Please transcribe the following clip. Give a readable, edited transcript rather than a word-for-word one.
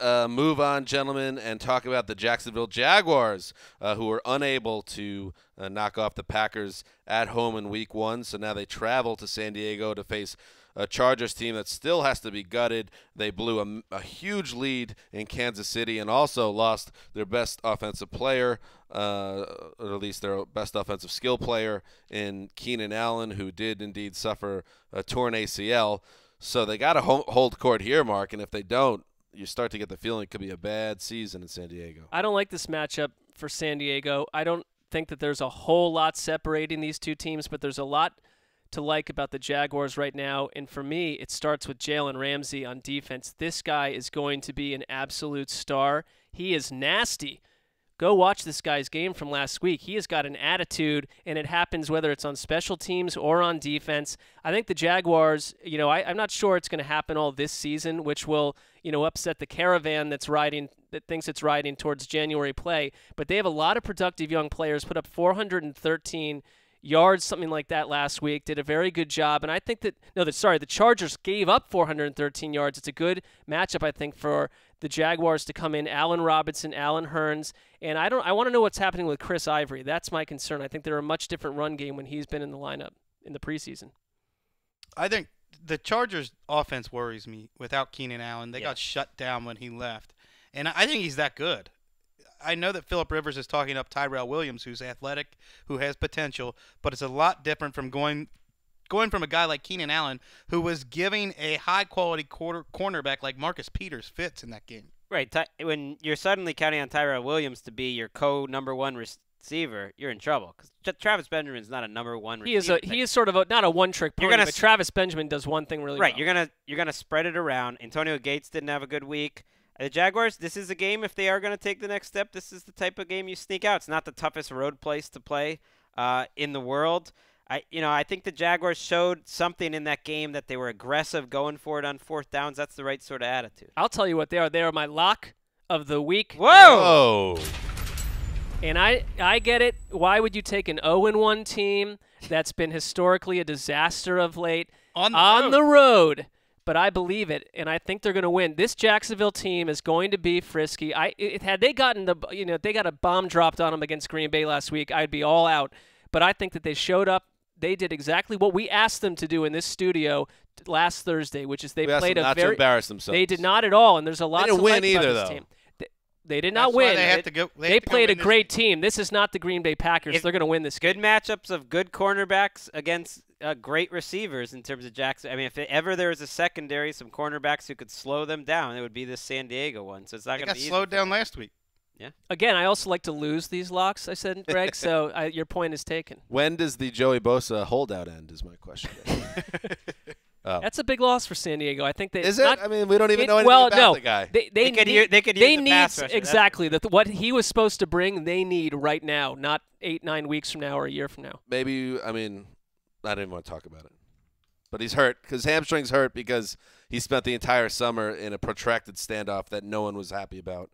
move on, gentlemen, and talk about the Jacksonville Jaguars, who were unable to knock off the Packers at home in Week 1. So now they travel to San Diego to face a Chargers team that still has to be gutted. They blew a huge lead in Kansas City and also lost their best offensive player, or at least their best offensive skill player in Keenan Allen, who did indeed suffer a torn ACL. So they got to hold court here, Mark, and if they don't, you start to get the feeling it could be a bad season in San Diego. I don't like this matchup for San Diego. I don't think that there's a whole lot separating these two teams, but there's a lot to like about the Jaguars right now. And for me, it starts with Jalen Ramsey on defense. This guy is going to be an absolute star. He is nasty. Go watch this guy's game from last week. He has got an attitude, and it happens whether it's on special teams or on defense. I think the Jaguars, I'm not sure it's going to happen all this season, which will, upset the caravan that thinks it's riding towards January play. But they have a lot of productive young players, put up 413 yards, something like that last week, did a very good job. And I think the Chargers gave up 413 yards. It's a good matchup, I think, for the Jaguars to come in. Allen Robinson, Allen Hurns, and I want to know what's happening with Chris Ivory. That's my concern. I think they're a much different run game when he's been in the lineup in the preseason. I think the Chargers' offense worries me without Keenan Allen. They got shut down when he left, and I think he's that good. I know that Phillip Rivers is talking up Tyrell Williams, who's athletic, who has potential, but it's a lot different from going from a guy like Keenan Allen, who was giving a high-quality cornerback like Marcus Peters fits in that game. Right. When you're suddenly counting on Tyrell Williams to be your co-number one receiver, you're in trouble because Travis Benjamin's not a number one receiver. He is sort of not a one-trick pony, but Travis Benjamin does one thing really well. Right. You're gonna spread it around. Antonio Gates didn't have a good week. The Jaguars, this is a game, if they are going to take the next step, this is the type of game you sneak out. It's not the toughest road place to play in the world. I think the Jaguars showed something in that game that they were aggressive, going for it on fourth downs. That's the right sort of attitude. I'll tell you what they are. They are my lock of the week. Whoa! And I get it. Why would you take an 0-1 team that's been historically a disaster of late on the road? But I believe it, and I think they're going to win. This Jacksonville team is going to be frisky. Had they gotten they got a bomb dropped on them against Green Bay last week, I'd be all out. But I think that they showed up. They did exactly what we asked them to do in this studio last Thursday, which is they played a very. To embarrass themselves. They did not at all, and there's a lot to like about this team. They did not win. They played a great team. This is not the Green Bay Packers. They're going to win this game. Good matchups of good cornerbacks against great receivers in terms of Jackson. I mean, if ever there was a secondary, some cornerbacks who could slow them down, it would be the San Diego one. So it's not going to be easy. Got slowed down last week. Yeah. Again, I also like to lose these locks, I said, Greg, so your point is taken. When does the Joey Bosa holdout end is my question. That's a big loss for San Diego. I think is it? I mean, we don't even know anything about the guy. They could use the pass rusher. Exactly. What he was supposed to bring, they need right now, not 8-9 weeks from now or a year from now. Maybe, I don't even want to talk about it. But he's hurt because hamstring's hurt because he spent the entire summer in a protracted standoff that no one was happy about.